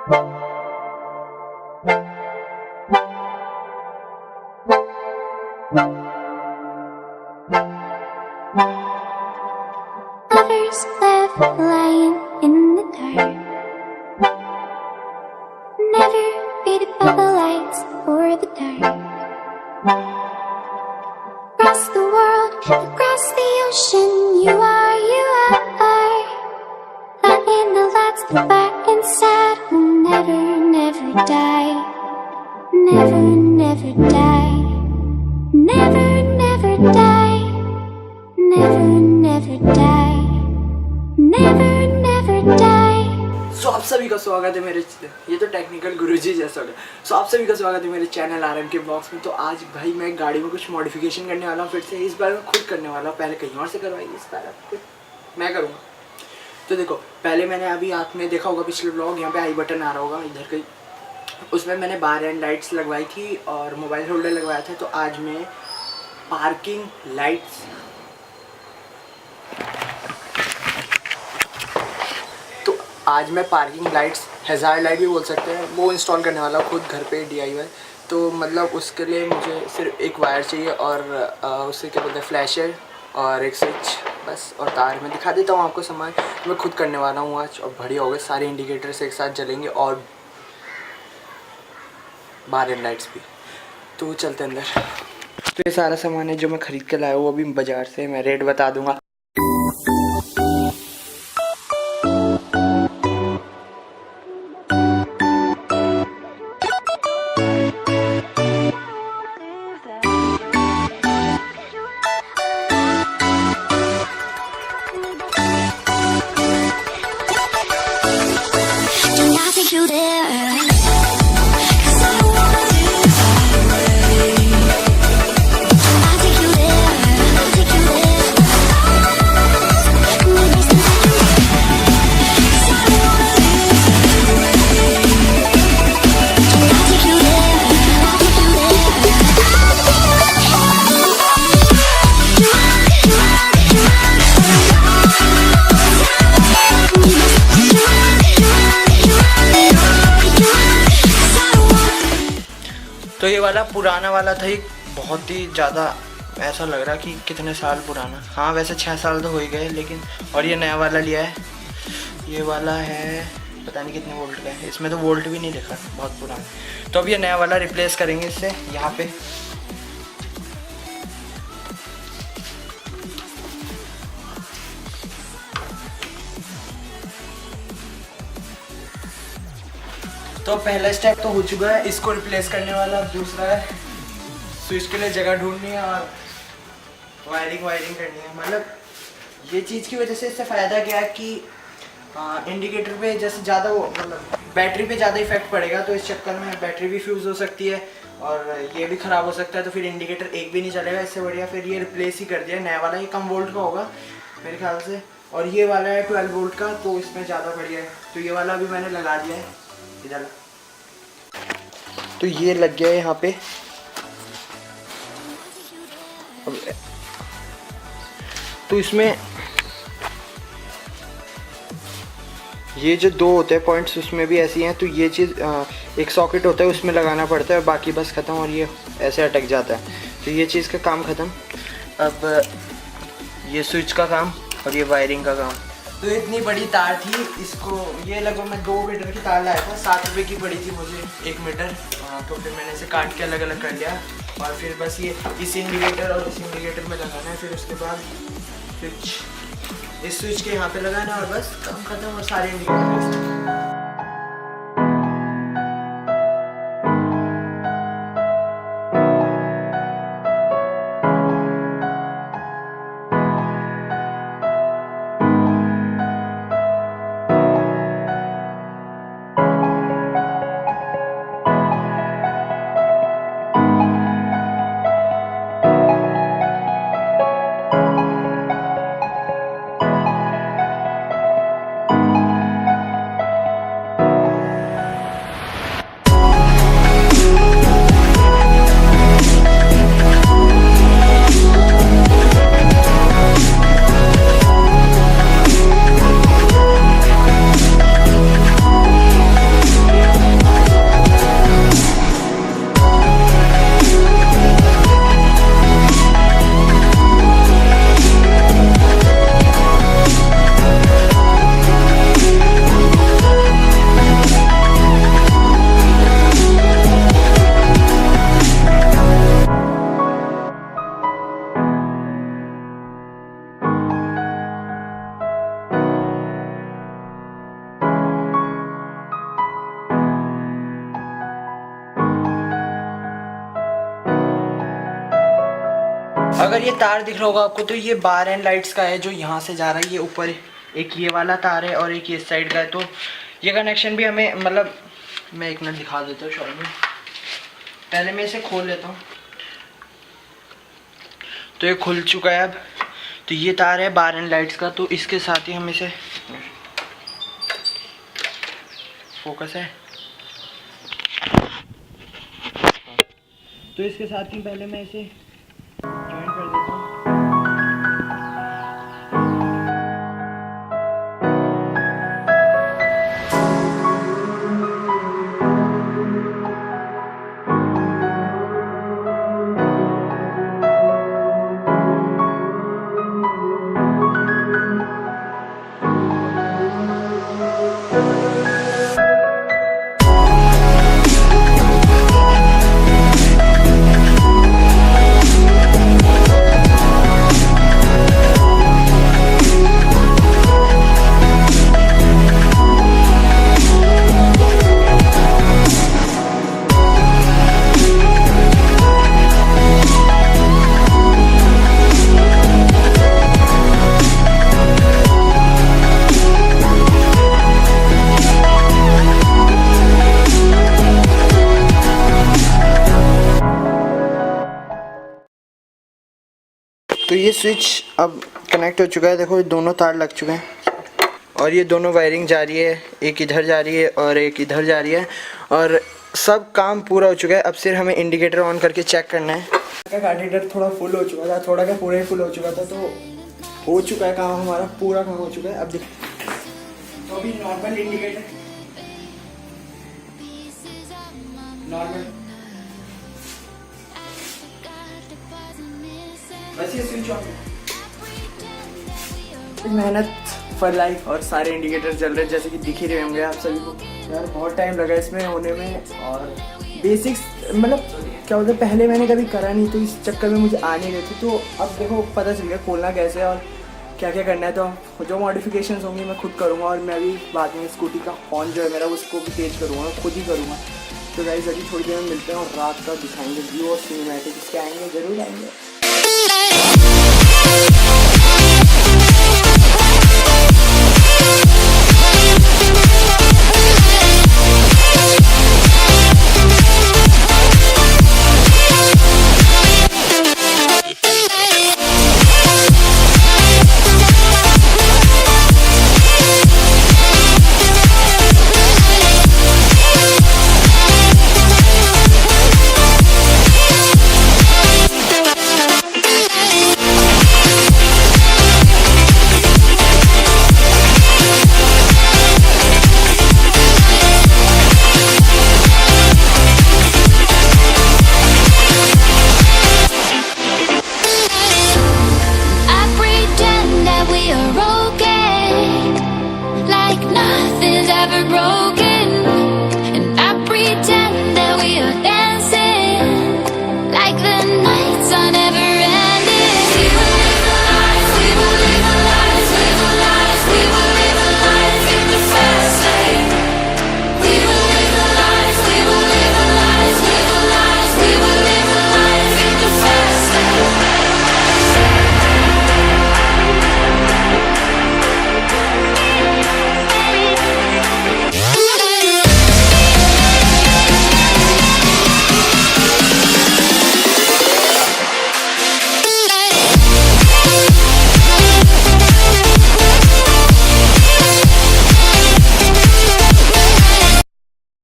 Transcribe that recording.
Lovers left lying in the dark, never faded by the lights or the dark. Across the world, across the ocean, you are, lighting the lights that fire inside will never, never die. Never, never die. Never, never die. Never, never die. Never, never die. सो आप सभी का स्वागत है मेरे, ये तो technical गुरुजी जैसा हो गया। सो आप सभी का स्वागत है मेरे चैनल R.M.K Vlogs में। तो आज भाई मैं गाड़ी में कुछ मॉडिफिकेशन करने वाला हूँ फिर से। इस बार मैं खुद करने वाला हूँ, पहले कहीं और से करवाई, इस बार खुद मैं करूँगा। तो देखो, पहले मैंने अभी आपने देखा होगा पिछले व्लॉग, यहाँ पे आई बटन आ रहा होगा इधर कहीं, उसमें मैंने बार एंड लाइट्स लगवाई थी और मोबाइल होल्डर लगवाया था। तो आज मैं पार्किंग लाइट्स हैज़ार्ड लाइट भी बोल सकते हैं, वो इंस्टॉल करने वाला हूँ खुद घर पे DIY। तो मतलब उसके लिए मुझे सिर्फ एक वायर चाहिए और उससे क्या बोलते हैं फ्लैशर और एक स्विच बस, और तार। मैं दिखा देता हूँ आपको सामान, मैं खुद करने वाला हूँ आज। और बढ़िया हो गए, सारे इंडिकेटर्स एक साथ जलेंगे और बार एंड लाइट्स भी। तो चलते अंदर। तो ये सारा सामान है जो मैं ख़रीद के लाया हूँ अभी बाज़ार से, मैं रेट बता दूँगा। You there. तो ये वाला पुराना वाला था, एक बहुत ही ज़्यादा ऐसा लग रहा कि कितने साल पुराना। हाँ वैसे 6 साल तो हो ही गए, लेकिन और ये नया वाला लिया है। ये वाला है पता नहीं कितने वोल्ट का है, इसमें तो वोल्ट भी नहीं लिखा, बहुत पुराना। तो अब ये नया वाला रिप्लेस करेंगे इससे यहाँ पे। तो पहला स्टेप तो हो चुका है, इसको रिप्लेस करने वाला। अब दूसरा है स्विच के लिए जगह ढूंढनी है और वायरिंग करनी है। मतलब ये चीज़ की वजह से इससे फ़ायदा क्या है कि इंडिकेटर पे जैसे ज़्यादा वो मतलब बैटरी पे ज़्यादा इफेक्ट पड़ेगा, तो इस चक्कर में बैटरी भी फ्यूज़ हो सकती है और ये भी ख़राब हो सकता है। तो फिर इंडिकेटर एक भी नहीं चलेगा, इससे बढ़िया फिर ये रिप्लेस ही कर दिया। नया वाला ये कम वोल्ट का होगा मेरे ख्याल से, और ये वाला है 12 वोल्ट का, तो इसमें ज़्यादा बढ़िया है। तो ये वाला भी मैंने लगा दिया है इधर। तो ये लग गया है यहाँ पे। तो इसमें ये जो दो होते हैं पॉइंट्स, उसमें भी ऐसी हैं। तो ये चीज़ एक सॉकेट होता है उसमें लगाना पड़ता है और बाकी बस ख़त्म, और ये ऐसे अटक जाता है। तो ये चीज़ का काम ख़त्म। अब ये स्विच का काम और ये वायरिंग का काम। तो इतनी बड़ी तार थी, इसको ये लगभग मैं 2 मीटर की तार लाया था, 7 रुपये की पड़ी थी मुझे 1 मीटर। तो फिर मैंने इसे काट के अलग अलग कर लिया और फिर बस ये इस इंडिकेटर और इस इंडिकेटर में लगाना है। फिर उसके बाद स्विच, इस स्विच के यहाँ पे लगाना और बस काम खत्म, और सारे इंडिकेटर। अगर ये तार दिख रहा होगा आपको तो ये बार एंड लाइट्स का है जो यहाँ से जा रहा है। ये ऊपर एक ये वाला तार है और एक ये साइड का है। तो ये कनेक्शन भी हमें मतलब मैं एक मिनट दिखा देता हूँ शॉर्ट में। पहले मैं इसे खोल लेता हूँ। तो ये खुल चुका है अब। तो ये तार है बार एंड लाइट्स का। तो इसके साथ ही हम इसे फोकस है। तो इसके साथ ही पहले मैं इसे ज्वाइन कर देता हूँ। तो ये स्विच अब कनेक्ट हो चुका है। देखो ये दोनों तार लग चुके हैं और ये दोनों वायरिंग जा रही है। एक इधर जा रही है और एक इधर जा रही है और सब काम पूरा हो चुका है। अब सिर्फ हमें इंडिकेटर ऑन करके चेक करना है। कार्डिडेटर थोड़ा फुल हो चुका था, थोड़ा क्या पूरा ही फुल हो चुका था। तो हो चुका है काम, हमारा पूरा काम हो चुका है। अब देख तो अभी नॉर्मल इंडिकेटर नॉर्मल बस ये स्विच ऑफ है। मेहनत फॉर लाइफ और सारे इंडिकेटर चल रहे हैं जैसे कि दिख ही रहे होंगे आप सभी को। यार बहुत टाइम लगा इसमें होने में और बेसिक्स मतलब क्या बोलते हैं पहले मैंने कभी करा नहीं तो इस चक्कर में मुझे आ नहीं रही थी। तो अब देखो पता चल गया खोलना कैसे है और क्या क्या करना है। तो जो मॉडिफिकेशंस होंगी मैं खुद करूँगा और मैं भी बाद में स्कूटी का हॉर्न जो है मेरा उसको भी तेज करूँगा, खुद ही करूँगा। तो गाइस अभी थोड़ी देर में मिलते हैं और रात का दिखाएंगे व्यू और सिनेमैटिक। इसके आएंगे ज़रूर आएंगे।